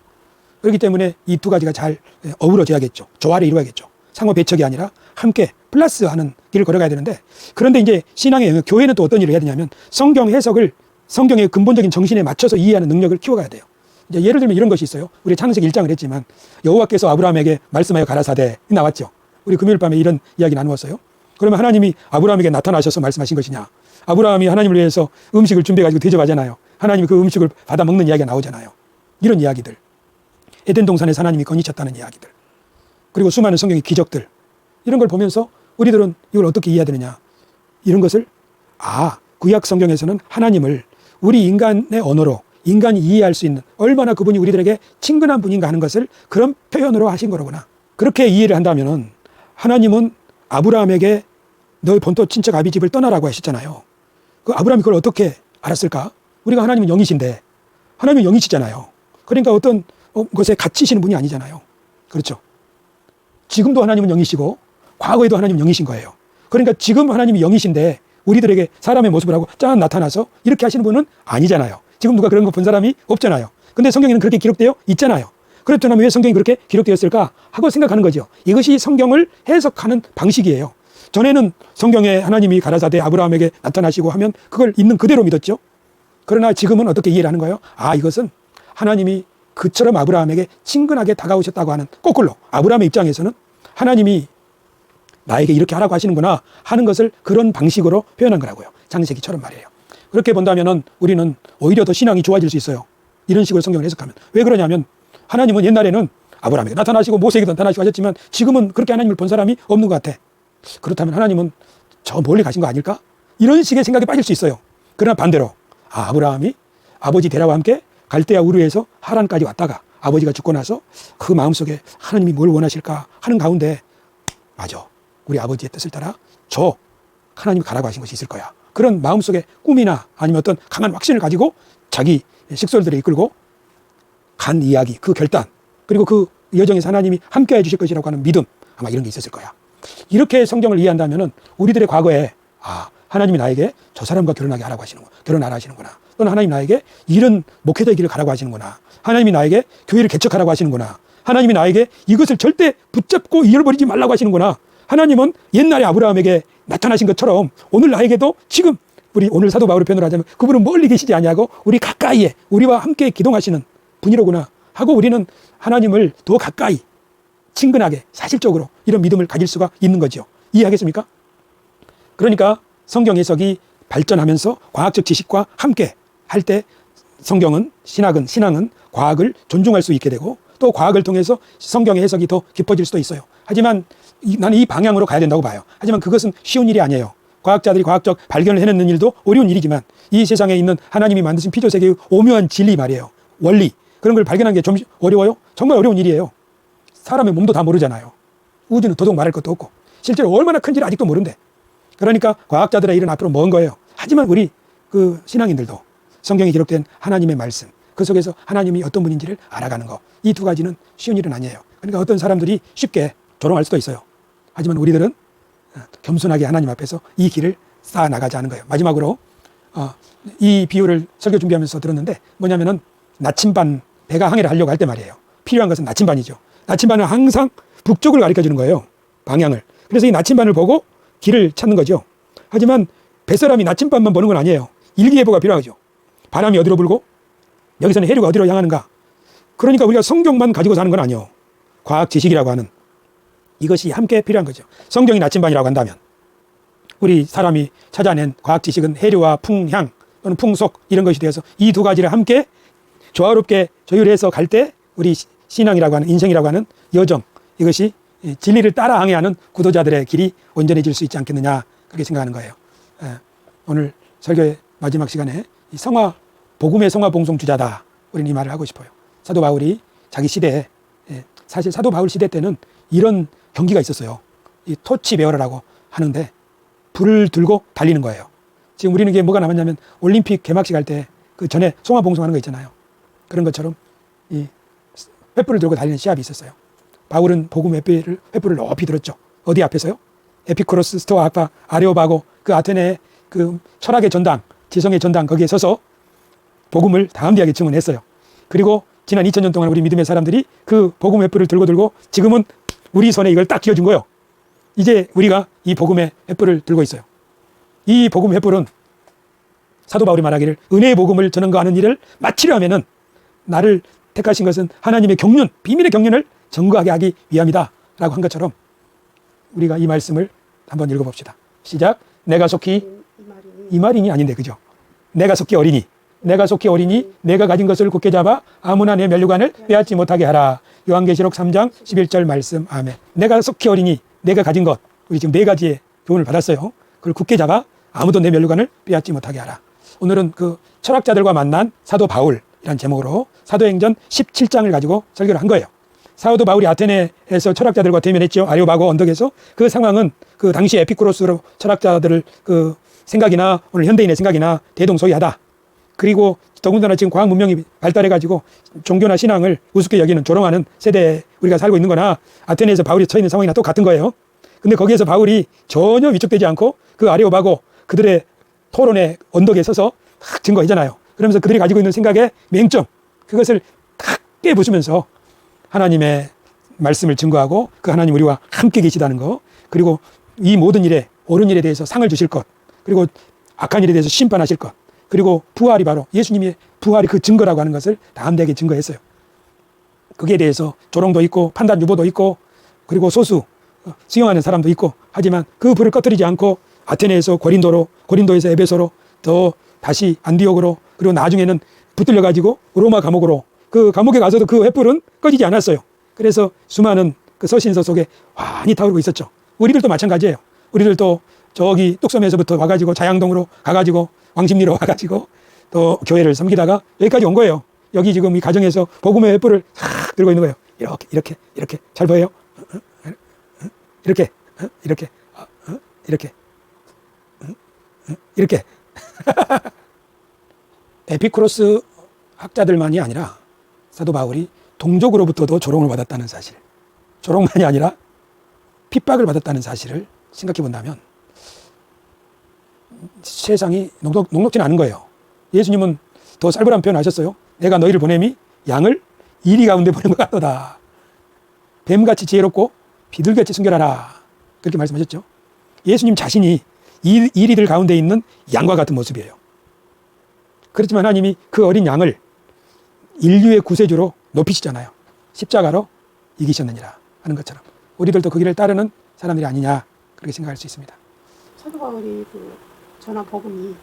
그렇기 때문에 이 두 가지가 잘 어우러져야겠죠. 조화를 이루어야겠죠. 상호 배척이 아니라 함께 플러스하는 길을 걸어가야 되는데, 그런데 이제 신앙의 영역, 교회는 또 어떤 일을 해야 되냐면 성경 해석을 성경의 근본적인 정신에 맞춰서 이해하는 능력을 키워가야 돼요. 이제 예를 들면 이런 것이 있어요. 우리 창세기 1장을 했지만 여호와께서 아브라함에게 말씀하여 가라사대 나왔죠. 우리 금요일 밤에 이런 이야기 나누었어요. 그러면 하나님이 아브라함에게 나타나셔서 말씀하신 것이냐? 아브라함이 하나님을 위해서 음식을 준비해가지고 대접하잖아요. 하나님이 그 음식을 받아 먹는 이야기가 나오잖아요. 이런 이야기들, 에덴 동산에서 하나님이 건의쳤다는 이야기들, 그리고 수많은 성경의 기적들, 이런 걸 보면서 우리들은 이걸 어떻게 이해해야 되느냐, 이런 것을 구약 성경에서는 하나님을 우리 인간의 언어로 인간이 이해할 수 있는, 얼마나 그분이 우리들에게 친근한 분인가 하는 것을 그런 표현으로 하신 거로구나. 그렇게 이해를 한다면은 하나님은 아브라함에게 너의 본토 친척 아비 집을 떠나라고 하셨잖아요. 그 아브라함이 그걸 어떻게 알았을까? 우리가 하나님은 영이신데, 하나님은 영이시잖아요. 그러니까 어떤 것에 갇히시는 분이 아니잖아요. 그렇죠? 지금도 하나님은 영이시고 과거에도 하나님은 영이신 거예요. 그러니까 지금 하나님이 영이신데 우리들에게 사람의 모습을 하고 짠 나타나서 이렇게 하시는 분은 아니잖아요. 지금 누가 그런 거 본 사람이 없잖아요. 근데 성경에는 그렇게 기록되어 있잖아요. 그렇다면 왜 성경이 그렇게 기록되었을까 하고 생각하는 거죠. 이것이 성경을 해석하는 방식이에요. 전에는 성경에 하나님이 가라사대 아브라함에게 나타나시고 하면 그걸 있는 그대로 믿었죠. 그러나 지금은 어떻게 이해를 하는 거예요? 이것은 하나님이 그처럼 아브라함에게 친근하게 다가오셨다고 하는, 거꾸로 아브라함의 입장에서는 하나님이 나에게 이렇게 하라고 하시는구나 하는 것을 그런 방식으로 표현한 거라고요. 창세기처럼 말이에요. 그렇게 본다면은 우리는 오히려 더 신앙이 좋아질 수 있어요. 이런 식으로 성경을 해석하면. 왜 그러냐면 하나님은 옛날에는 아브라함에게 나타나시고 모세에게도 나타나시고 하셨지만 지금은 그렇게 하나님을 본 사람이 없는 것 같아. 그렇다면 하나님은 저 멀리 가신 거 아닐까? 이런 식의 생각에 빠질 수 있어요. 그러나 반대로 아브라함이 아버지 데라와 함께 갈대아 우르에서 하란까지 왔다가 아버지가 죽고 나서 그 마음속에 하나님이 뭘 원하실까 하는 가운데 맞아. 우리 아버지의 뜻을 따라 저 하나님이 가라고 하신 것이 있을 거야. 그런 마음속에 꿈이나 아니면 어떤 강한 확신을 가지고 자기 식솔들을 이끌고 간 이야기, 그 결단, 그리고 그 여정에서 하나님이 함께 해주실 것이라고 하는 믿음, 아마 이런 게 있었을 거야. 이렇게 성경을 이해한다면 우리들의 과거에 하나님이 나에게 저 사람과 결혼하게 하라고 하시는구나, 결혼하라 하시는구나, 또는 하나님이 나에게 이런 목회자의 길을 가라고 하시는구나, 하나님이 나에게 교회를 개척하라고 하시는구나, 하나님이 나에게 이것을 절대 붙잡고 잃어버리지 말라고 하시는구나, 하나님은 옛날에 아브라함에게 나타나신 것처럼 오늘 나에게도 지금 우리 오늘 사도 바울의 표현으로 하자면 그분은 멀리 계시지 아니하고 우리 가까이에 우리와 함께 기동하시는 분이로구나 하고 우리는 하나님을 더 가까이 친근하게 사실적으로 이런 믿음을 가질 수가 있는 거죠. 이해하겠습니까? 그러니까 성경 해석이 발전하면서 과학적 지식과 함께 할 때 성경은 신앙은 과학을 존중할 수 있게 되고 또 과학을 통해서 성경의 해석이 더 깊어질 수도 있어요. 하지만 나는 이 방향으로 가야 된다고 봐요. 하지만 그것은 쉬운 일이 아니에요. 과학자들이 과학적 발견을 해내는 일도 어려운 일이지만 이 세상에 있는 하나님이 만드신 피조세계의 오묘한 진리 말이에요. 원리, 그런 걸 발견하는 게 좀 어려워요? 정말 어려운 일이에요. 사람의 몸도 다 모르잖아요. 우주는 더더욱 말할 것도 없고 실제로 얼마나 큰지를 아직도 모른대. 그러니까 과학자들의 일은 앞으로 먼 거예요. 하지만 우리 그 신앙인들도 성경에 기록된 하나님의 말씀, 그 속에서 하나님이 어떤 분인지를 알아가는 거, 이 두 가지는 쉬운 일은 아니에요. 그러니까 어떤 사람들이 쉽게 조롱할 수도 있어요. 하지만 우리들은 겸손하게 하나님 앞에서 이 길을 쌓아 나가지 않은 거예요. 마지막으로 이 비유를 설교 준비하면서 들었는데 뭐냐면은 나침반 배가 항해를 하려고 할 때 말이에요. 필요한 것은 나침반이죠. 나침반은 항상 북쪽을 가리켜 주는 거예요. 방향을. 그래서 이 나침반을 보고 길을 찾는 거죠. 하지만 뱃사람이 나침반만 보는 건 아니에요. 일기예보가 필요하죠. 바람이 어디로 불고 여기서는 해류가 어디로 향하는가. 그러니까 우리가 성경만 가지고 사는 건 아니에요. 과학 지식이라고 하는 이것이 함께 필요한 거죠. 성경이 나침반이라고 한다면 우리 사람이 찾아낸 과학 지식은 해류와 풍향 또는 풍속 이런 것이 되어서 이 두 가지를 함께 조화롭게 조율해서 갈 때 우리 신앙이라고 하는 인생이라고 하는 여정, 이것이 진리를 따라 항해하는 구도자들의 길이 온전해질 수 있지 않겠느냐, 그렇게 생각하는 거예요. 오늘 설교의 마지막 시간에 이 복음의 성화 봉송 주자다, 우리는 이 말을 하고 싶어요. 사도 바울이 자기 시대에, 사실 사도 바울 시대 때는 이런 경기가 있었어요. 이 토치 베어러라고 하는데 불을 들고 달리는 거예요. 지금 우리는 이게 뭐가 남았냐면 올림픽 개막식 할 때 그 전에 송화 봉송하는 거 있잖아요. 그런 것처럼 이 횃불을 들고 달리는 시합이 있었어요. 바울은 복음 횃불을 높이 들었죠. 어디 앞에서요? 에피쿠로스, 스토아, 아파, 아레오바고, 그 아테네의 그 철학의 전당, 지성의 전당, 거기에 서서 복음을 담대하게 증언했어요. 그리고 지난 2000년 동안 우리 믿음의 사람들이 그 복음 횃불을 들고 지금은 우리 손에 이걸 딱 쥐어준 거예요. 이제 우리가 이 복음의 횃불을 들고 있어요. 이 복음 횃불은 사도 바울이 말하기를 은혜의 복음을 전하는 일을 마치려 하면은 나를 택하신 것은 하나님의 경륜, 비밀의 경륜을 증거하게 하기 위함이다 라고 한 것처럼 우리가 이 말씀을 한번 읽어봅시다. 시작. 내가 속히 이 말이니 아닌데 그죠? 내가 속히 어리니 내가 가진 것을 굳게 잡아 아무나 내 면류관을 빼앗지 못하게 하라. 요한계시록 3장 11절 말씀. 아멘. 내가 속히 어리니 내가 가진 것, 우리 지금 4가지의 교훈을 받았어요. 그걸 굳게 잡아 아무도 내 면류관을 빼앗지 못하게 하라. 오늘은 그 철학자들과 만난 사도 바울이란 제목으로 사도행전 17장을 가지고 설교를 한 거예요. 사도 바울이 아테네에서 철학자들과 대면했죠. 아레오바고 언덕에서. 그 상황은 그 당시 에피쿠로스로 철학자들을 그 생각이나 오늘 현대인의 생각이나 대동소이하다. 그리고 더군다나 지금 과학 문명이 발달해가지고 종교나 신앙을 우습게 여기는 조롱하는 세대에 우리가 살고 있는 거나 아테네에서 바울이 처해 있는 상황이나 똑같은 거예요. 근데 거기에서 바울이 전혀 위축되지 않고 그 아레오바고 그들의 토론의 언덕에 서서 탁 증거하잖아요. 그러면서 그들이 가지고 있는 생각의 맹점, 그것을 탁 깨부수면서 하나님의 말씀을 증거하고 그 하나님 우리와 함께 계시다는 거, 그리고 이 모든 일에 옳은 일에 대해서 상을 주실 것, 그리고 악한 일에 대해서 심판하실 것, 그리고 부활이 바로 예수님의 부활이 그 증거라고 하는 것을 담대하게 증거했어요. 거기에 대해서 조롱도 있고 판단 유보도 있고 그리고 소수 수용하는 사람도 있고 하지만 그 불을 꺼뜨리지 않고 아테네에서 고린도로, 고린도에서 에베소로, 또 다시 안디옥으로, 그리고 나중에는 붙들려 가지고 로마 감옥으로, 그 감옥에 가서도 그 횃불은 꺼지지 않았어요. 그래서 수많은 그 서신서 속에 환히 타오르고 있었죠. 우리들도 마찬가지예요. 우리들도 저기 뚝섬에서부터 와가지고 자양동으로 가가지고 왕십리로 와가지고 또 교회를 섬기다가 여기까지 온 거예요. 여기 지금 이 가정에서 복음의 횃불을 싹 들고 있는 거예요. 이렇게 잘 보여요? 이렇게 이렇게 에피쿠로스 학자들만이 아니라 사도 바울이 동족으로부터도 조롱을 받았다는 사실, 조롱만이 아니라 핍박을 받았다는 사실을 생각해 본다면 세상이 녹록지는 않은 거예요. 예수님은 더 살벌한 표현 하셨어요. 내가 너희를 보냄이 양을 이리 가운데 보낸 것 같도다. 뱀같이 지혜롭고 비둘기같이 순결하라. 그렇게 말씀하셨죠. 예수님 자신이 이리들 가운데 있는 양과 같은 모습이에요. 그렇지만 하나님이 그 어린 양을 인류의 구세주로 높이시잖아요. 십자가로 이기셨느니라 하는 것처럼 우리들도 그 길을 따르는 사람들이 아니냐, 그렇게 생각할 수 있습니다. 사도 바울이 그 전한 복음이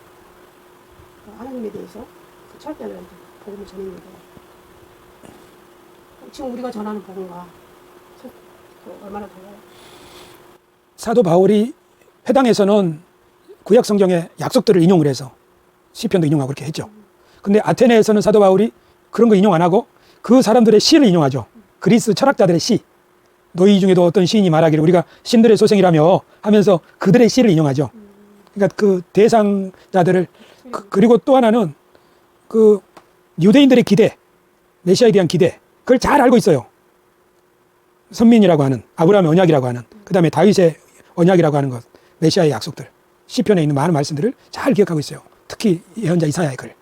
하나님에 대해서 그 철저들한테 복음을 전했는데 지금 우리가 전하는 복음과 얼마나 달라요? 사도 바울이 회당에서는 구약 성경의 약속들을 인용을 해서 시편도 인용하고 그렇게 했죠. 근데 아테네에서는 사도 바울이 그런 거 인용 안 하고 그 사람들의 시를 인용하죠. 그리스 철학자들의 시. 너희 중에도 어떤 시인이 말하기를 우리가 신들의 소생이라며 하면서 그들의 시를 인용하죠. 그러니까 그 대상자들을 그리고 또 하나는 그 유대인들의 기대, 메시아에 대한 기대, 그걸 잘 알고 있어요. 선민이라고 하는, 아브라함의 언약이라고 하는, 그 다음에 다윗의 언약이라고 하는 것, 메시아의 약속들, 시편에 있는 많은 말씀들을 잘 기억하고 있어요. 특히 예언자 이사야의 글.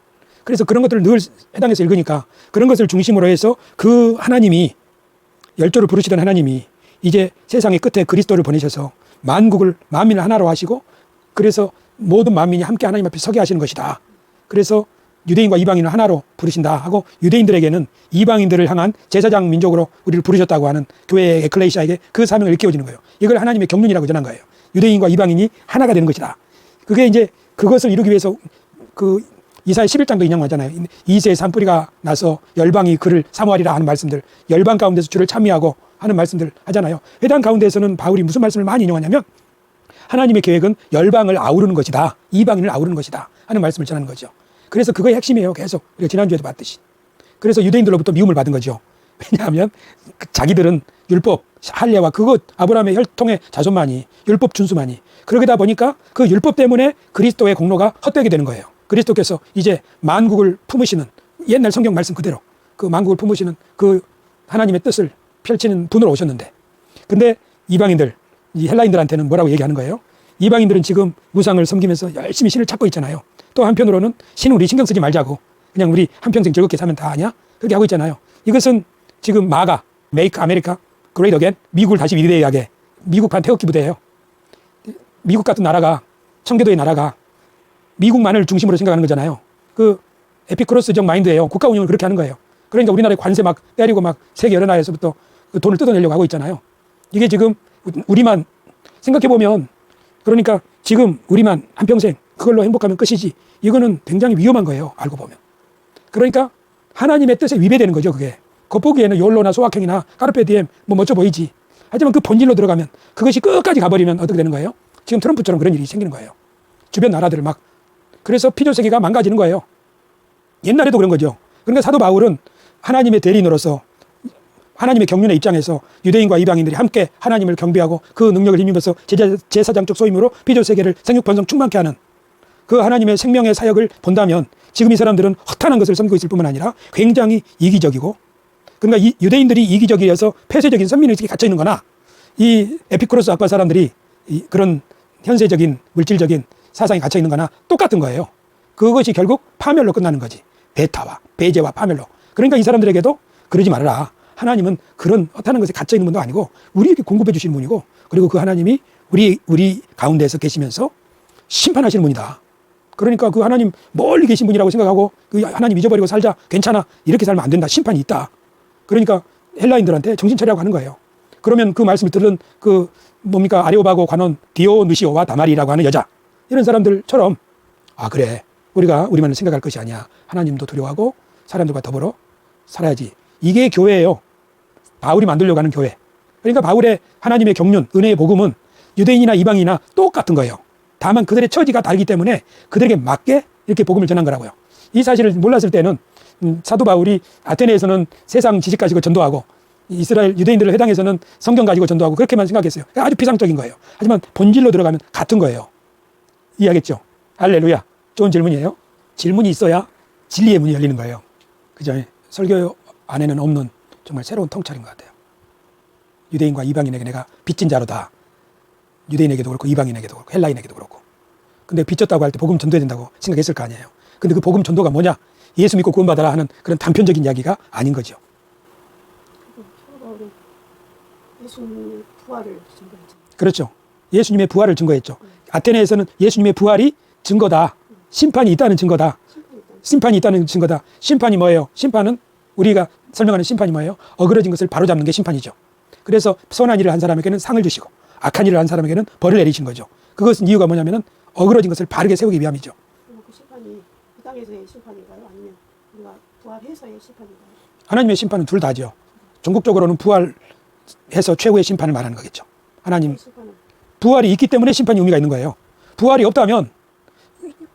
그래서 그런 것들을 늘 해당해서 읽으니까 그런 것을 중심으로 해서 그 하나님이, 열조를 부르시던 하나님이 이제 세상의 끝에 그리스도를 보내셔서 만국을, 만민을 하나로 하시고 그래서 모든 만민이 함께 하나님 앞에 서게 하시는 것이다. 그래서 유대인과 이방인을 하나로 부르신다 하고 유대인들에게는 이방인들을 향한 제사장 민족으로 우리를 부르셨다고 하는 교회의 에클레시아에게 그 사명을 일깨워주는 거예요. 이걸 하나님의 경륜이라고 전한 거예요. 유대인과 이방인이 하나가 되는 것이다. 그게 이제 그것을 이루기 위해서 그 이사야 11장도 인용하잖아요. 이새의 산뿌리가 나서 열방이 그를 사모하리라 하는 말씀들, 열방 가운데서 주를 찬미하고 하는 말씀들 하잖아요. 회당 가운데서는 바울이 무슨 말씀을 많이 인용하냐면 하나님의 계획은 열방을 아우르는 것이다, 이방인을 아우르는 것이다 하는 말씀을 전하는 거죠. 그래서 그거의 핵심이에요. 계속 우리가 지난주에도 봤듯이. 그래서 유대인들로부터 미움을 받은 거죠. 왜냐하면 자기들은 율법, 할례와 그것, 아브라함의 혈통의 자손만이, 율법 준수만이, 그러다 보니까 그 율법 때문에 그리스도의 공로가 헛되게 되는 거예요. 그리스도께서 이제 만국을 품으시는, 옛날 성경 말씀 그대로 그 만국을 품으시는 그 하나님의 뜻을 펼치는 분으로 오셨는데, 근데 이방인들, 이 헬라인들한테는 뭐라고 얘기하는 거예요? 이방인들은 지금 우상을 섬기면서 열심히 신을 찾고 있잖아요. 또 한편으로는 신은 우리 신경 쓰지 말자고, 그냥 우리 한평생 즐겁게 사면 다 아니야? 그렇게 하고 있잖아요. 이것은 지금 마가, Make America Great Again, 미국을 다시 위대하게, 미국판 태극기 부대예요. 미국 같은 나라가, 청교도의 나라가 미국만을 중심으로 생각하는 거잖아요. 그 에피크로스적 마인드예요. 국가 운영을 그렇게 하는 거예요. 그러니까 우리나라에 관세 막 때리고 막 세계 여러 나라에서부터 그 돈을 뜯어내려고 하고 있잖아요. 이게 지금 우리만 생각해보면, 그러니까 지금 우리만 한평생 그걸로 행복하면 끝이지, 이거는 굉장히 위험한 거예요. 알고 보면. 그러니까 하나님의 뜻에 위배되는 거죠. 그게 겉보기에는 욜로나 소확행이나 카르페 디엠 뭐 멋져 보이지, 하지만 그 본질로 들어가면, 그것이 끝까지 가버리면 어떻게 되는 거예요? 지금 트럼프처럼 그런 일이 생기는 거예요. 주변 나라들을 막. 그래서 피조세계가 망가지는 거예요. 옛날에도 그런 거죠. 그러니까 사도 바울은 하나님의 대리인으로서 하나님의 경륜의 입장에서 유대인과 이방인들이 함께 하나님을 경배하고 그 능력을 힘입어서 제사장적 소임으로 피조세계를 생육번성 충만케 하는 그 하나님의 생명의 사역을 본다면, 지금 이 사람들은 허탄한 것을 섬기고 있을 뿐만 아니라 굉장히 이기적이고, 그러니까 이 유대인들이 이기적이어서 폐쇄적인 선민의식에 갇혀 있는 거나, 이 에피쿠로스 학파 사람들이 그런 현세적인 물질적인 사상에 갇혀 있는 거나 똑같은 거예요. 그것이 결국 파멸로 끝나는 거지. 배타와 배제와 파멸로. 그러니까 이 사람들에게도 그러지 말아라. 하나님은 그런 허탄한 것에 갇혀 있는 분도 아니고 우리에게 공급해 주시는 분이고, 그리고 그 하나님이 우리 가운데에서 계시면서 심판하시는 분이다. 그러니까 그 하나님 멀리 계신 분이라고 생각하고 그 하나님 잊어버리고 살자, 괜찮아, 이렇게 살면 안 된다, 심판이 있다. 그러니까 헬라인들한테 정신 차리라고 하는 거예요. 그러면 그 말씀을 들은 그 뭡니까 아레오바고 관원 디오누시오와 다마리라고 하는 여자, 이런 사람들처럼 아 그래, 우리가 우리만을 생각할 것이 아니야. 하나님도 두려워하고 사람들과 더불어 살아야지. 이게 교회예요. 바울이 만들려고 하는 교회. 그러니까 바울의 하나님의 경륜, 은혜의 복음은 유대인이나 이방인이나 똑같은 거예요. 다만 그들의 처지가 다르기 때문에 그들에게 맞게 이렇게 복음을 전한 거라고요. 이 사실을 몰랐을 때는 사도 바울이 아테네에서는 세상 지식 가지고 전도하고 이스라엘 유대인들을 해당해서는 성경 가지고 전도하고 그렇게만 생각했어요. 아주 비상적인 거예요. 하지만 본질로 들어가면 같은 거예요. 이해하겠죠? 할렐루야. 좋은 질문이에요. 질문이 있어야 진리의 문이 열리는 거예요. 그죠? 설교 안에는 없는 정말 새로운 통찰인 것 같아요. 유대인과 이방인에게 내가 빚진 자로다. 유대인에게도 그렇고 이방인에게도 그렇고 헬라인에게도 그렇고. 근데 빚졌다고 할 때 복음 전도해야 된다고 생각했을 거 아니에요. 근데 그 복음 전도가 뭐냐? 예수 믿고 구원받아라 하는 그런 단편적인 이야기가 아닌 거죠. 예수님의 부활을 증거했죠. 그렇죠. 예수님의 부활을 증거했죠. 아테네에서는 예수님의 부활이 증거다. 심판이 있다는 증거다. 심판이 있다는 증거다. 심판이 뭐예요? 심판은 우리가 설명하는 심판이 뭐예요? 어그러진 것을 바로잡는 게 심판이죠. 그래서 선한 일을 한 사람에게는 상을 주시고 악한 일을 한 사람에게는 벌을 내리신 거죠. 그것은 이유가 뭐냐면은 어그러진 것을 바르게 세우기 위함이죠. 그 심판이 이 땅에서의 심판인가요? 아니면 우리가 부활해서의 심판인가요? 하나님의 심판은 둘 다죠. 종국적으로는 부활해서 최후의 심판을 말하는 거겠죠. 하나님 심판은 부활이 있기 때문에 심판이 의미가 있는 거예요. 부활이 없다면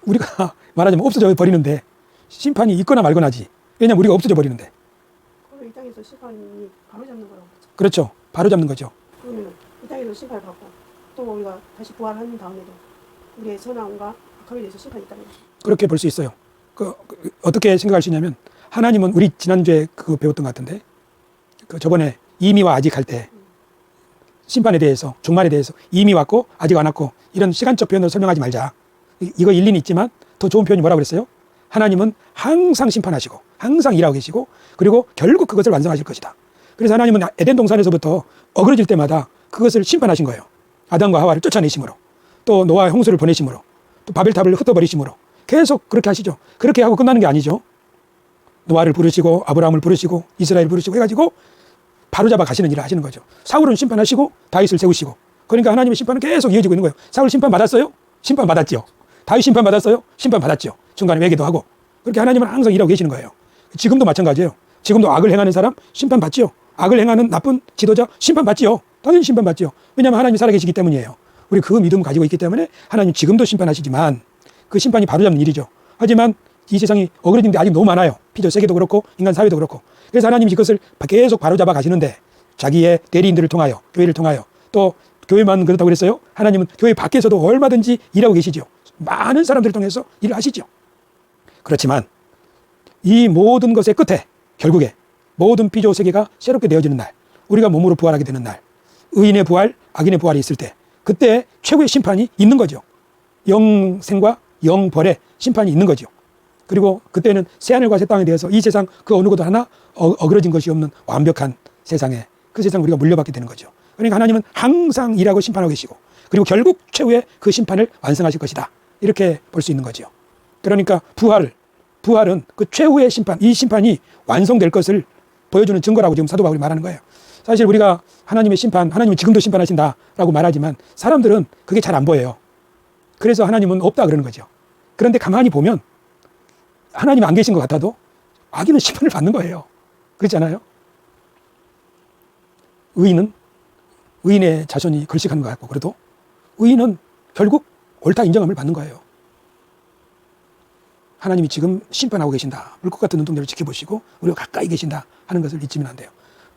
우리가 말하자면 없어져 버리는데 심판이 있거나 말거나지. 왜냐하면 우리가 없어져 버리는데. 그러면 이 땅에서 심판이 바로잡는 거라고 그랬죠. 그렇죠. 바로잡는 거죠. 그러면 이 땅에서 심판을 받고 또 우리가 다시 부활하는 다음에도 우리의 선함과 악함에 대해서 심판이 있다는 거죠. 그렇게 볼 수 있어요. 어떻게 생각할 수 있냐면 하나님은 우리 지난주에 그거 배웠던 것 같은데 저번에 이미와 아직 할 때 심판에 대해서 종말에 대해서 이미 왔고 아직 안 왔고 이런 시간적 표현으로 설명하지 말자. 이거 일리는 있지만 더 좋은 표현이 뭐라고 그랬어요? 하나님은 항상 심판하시고 항상 일하고 계시고 그리고 결국 그것을 완성하실 것이다. 그래서 하나님은 에덴 동산에서부터 어그러질 때마다 그것을 심판하신 거예요. 아담과 하와를 쫓아내심으로 또 노아 홍수를 보내심으로 또 바벨탑을 흩어버리심으로 계속 그렇게 하시죠. 그렇게 하고 끝나는 게 아니죠. 노아를 부르시고 아브라함을 부르시고 이스라엘 부르시고 해가지고 바로잡아 가시는 일을 하시는 거죠. 사울은 심판하시고 다윗을 세우시고 그러니까 하나님의 심판은 계속 이어지고 있는 거예요. 사울 심판 받았어요? 심판 받았죠. 다윗 심판 받았어요? 심판 받았죠. 중간에 회개도 하고 그렇게 하나님은 항상 일하고 계시는 거예요. 지금도 마찬가지예요. 지금도 악을 행하는 사람 심판 받지요. 악을 행하는 나쁜 지도자 심판 받지요. 당연히 심판 받지요. 왜냐하면 하나님이 살아계시기 때문이에요. 우리 그 믿음을 가지고 있기 때문에 하나님 지금도 심판하시지만 그 심판이 바로잡는 일이죠. 하지만 이 세상이 어그러진 게 아직 너무 많아요. 피조 세계도 그렇고 인간 사회도 그렇고. 그래서 하나님이 이것을 계속 바로잡아 가시는데 자기의 대리인들을 통하여 교회를 통하여 또 교회만 그렇다고 그랬어요. 하나님은 교회 밖에서도 얼마든지 일하고 계시죠. 많은 사람들을 통해서 일을 하시죠. 그렇지만 이 모든 것의 끝에 결국에 모든 피조 세계가 새롭게 되어지는 날, 우리가 몸으로 부활하게 되는 날, 의인의 부활, 악인의 부활이 있을 때 그때 최고의 심판이 있는 거죠. 영생과 영벌의 심판이 있는 거죠. 그리고 그때는 새하늘과 새 땅에 대해서 이 세상 그 어느 것도 하나 어그러진 것이 없는 완벽한 세상에 그 세상 우리가 물려받게 되는 거죠. 그러니까 하나님은 항상 일하고 심판하고 계시고 그리고 결국 최후의 그 심판을 완성하실 것이다. 이렇게 볼 수 있는 거죠. 그러니까 부활은 그 최후의 심판, 이 심판이 완성될 것을 보여주는 증거라고 지금 사도 바울이 말하는 거예요. 사실 우리가 하나님의 심판, 하나님은 지금도 심판하신다라고 말하지만 사람들은 그게 잘 안 보여요. 그래서 하나님은 없다 그러는 거죠. 그런데 가만히 보면 하나님 안 계신 것 같아도 악인은 심판을 받는 거예요. 그렇잖아요. 의인의 자손이 걸식하는 것 같고 그래도 의인은 결국 옳다 인정함을 받는 거예요. 하나님이 지금 심판하고 계신다. 물것 같은 눈동자를 지켜보시고 우리가 가까이 계신다 하는 것을 잊으면 안 돼요.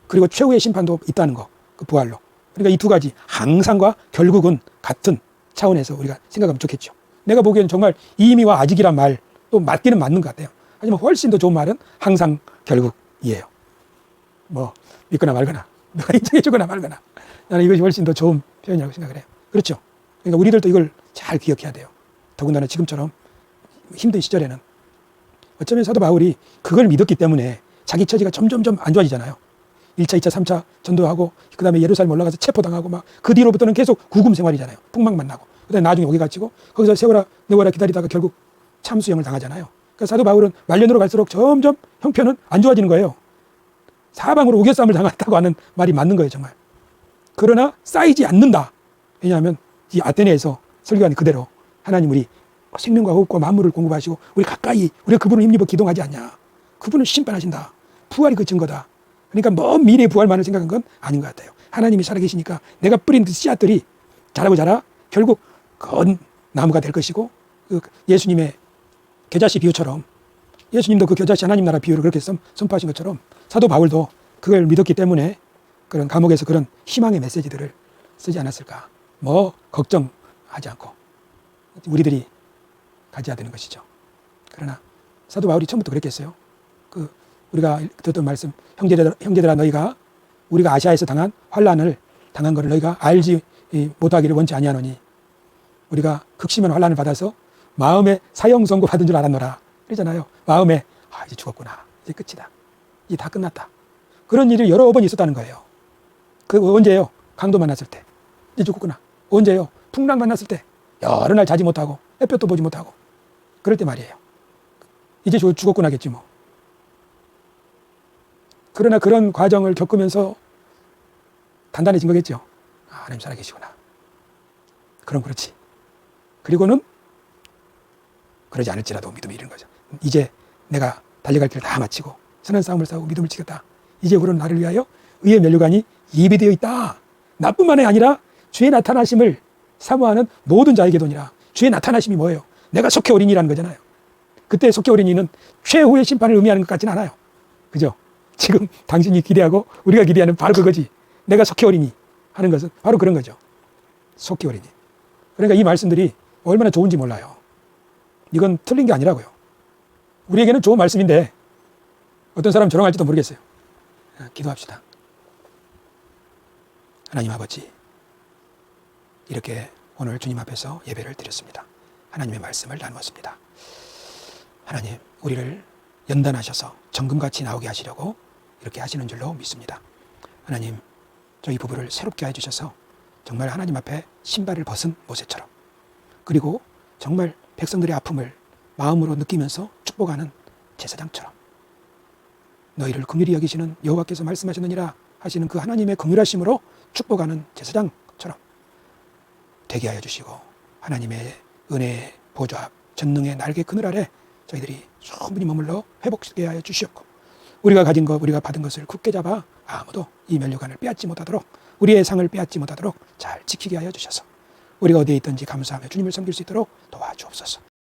그리고 최후의 심판도 있다는 거, 그 부활로. 그러니까 이 두 가지 항상과 결국은 같은 차원에서 우리가 생각하면 좋겠죠. 내가 보기에는 정말 이미와 아직이란 말도 맞기는 맞는 것 같아요. 하지만 훨씬 더 좋은 말은 항상 결국이에요. 뭐 믿거나 말거나 누가 인정해 주거나 말거나 나는 이것이 훨씬 더 좋은 표현이라고 생각을 해요. 그렇죠. 그러니까 우리들도 이걸 잘 기억해야 돼요. 더군다나 지금처럼 힘든 시절에는 어쩌면 사도 바울이 그걸 믿었기 때문에 자기 처지가 점점점 안 좋아지잖아요. 1차, 2차, 3차 전도하고 그 다음에 예루살렘 올라가서 체포당하고 막 그 뒤로부터는 계속 구금 생활이잖아요. 폭망만 나고 그 다음에 나중에 여기 갇히고 거기서 세월아 내월아 기다리다가 결국 참수형을 당하잖아요. 그러니까 사도 바울은 말년으로 갈수록 점점 형편은 안 좋아지는 거예요. 사방으로 우겨싸움을 당했다고 하는 말이 맞는 거예요. 정말 그러나 쌓이지 않는다. 왜냐하면 이 아테네에서 설교한 그대로 하나님 우리 생명과 호흡과 만물을 공급하시고 우리 가까이 우리가 그분을 힘입어 기동하지 않냐. 그분은 심판하신다. 부활이 그 증거다. 그러니까 먼 미래의 부활만을 생각한 건 아닌 것 같아요. 하나님이 살아계시니까 내가 뿌린 씨앗들이 자라고 자라 결국 건 나무가 될 것이고 그 예수님의 겨자씨 비유처럼 예수님도 그 겨자씨 하나님 나라 비유를 그렇게 선포하신 것처럼 사도 바울도 그걸 믿었기 때문에 그런 감옥에서 그런 희망의 메시지들을 쓰지 않았을까. 뭐 걱정하지 않고 우리들이 가져야 되는 것이죠. 그러나 사도 바울이 처음부터 그랬겠어요. 그 우리가 듣던 말씀, 형제들아 너희가 우리가 아시아에서 당한 환난을 당한 것을 너희가 알지 못하기를 원치 아니하노니 우리가 극심한 환난을 받아서 마음에 사형 선고 받은 줄 알았노라. 그러잖아요. 마음에 이제 죽었구나. 이제 끝이다. 이제 다 끝났다. 그런 일이 여러 번 있었다는 거예요. 그 언제예요? 강도 만났을 때. 이제 죽었구나. 언제예요? 풍랑 만났을 때. 여러 날 자지 못하고 햇볕도 보지 못하고 그럴 때 말이에요. 이제 죽었구나겠지 뭐. 그러나 그런 과정을 겪으면서 단단해진 거겠죠. 하나님 살아계시구나. 그럼 그렇지. 그리고는 그러지 않을지라도 믿음이 이런 거죠. 이제 내가 달려갈 길을 다 마치고 선한 싸움을 싸우고 믿음을 지켰다. 이제후로는 나를 위하여 의의 면류관이 예비되어 있다. 나뿐만이 아니라 주의 나타나심을 사모하는 모든 자에게도니라. 주의 나타나심이 뭐예요? 내가 속히 어린이라는 거잖아요. 그때 속히 어린이는 최후의 심판을 의미하는 것 같지는 않아요. 그죠? 지금 당신이 기대하고 우리가 기대하는 바로 그거지. 내가 속히 어린이 하는 것은 바로 그런 거죠. 속히 어린이. 그러니까 이 말씀들이 얼마나 좋은지 몰라요. 이건 틀린 게 아니라고요. 우리에게는 좋은 말씀인데 어떤 사람은 조롱할지도 모르겠어요. 기도합시다. 하나님 아버지, 이렇게 오늘 주님 앞에서 예배를 드렸습니다. 하나님의 말씀을 나누었습니다. 하나님, 우리를 연단하셔서 정금같이 나오게 하시려고 이렇게 하시는 줄로 믿습니다. 하나님, 저희 부부를 새롭게 해주셔서 정말 하나님 앞에 신발을 벗은 모세처럼, 그리고 정말 백성들의 아픔을 마음으로 느끼면서 축복하는 제사장처럼, 너희를 긍휼히 여기시는 여호와께서 말씀하셨느니라 하시는 그 하나님의 긍휼하심으로 축복하는 제사장처럼 되게 하여 주시고, 하나님의 은혜의 보좌 앞 전능의 날개 그늘 아래 저희들이 충분히 머물러 회복되게 하여 주시옵고, 우리가 가진 것, 우리가 받은 것을 굳게 잡아 아무도 이 면류관을 빼앗지 못하도록, 우리의 상을 빼앗지 못하도록 잘 지키게 하여 주셔서 우리가 어디에 있든지 감사하며 주님을 섬길 수 있도록 도와주옵소서.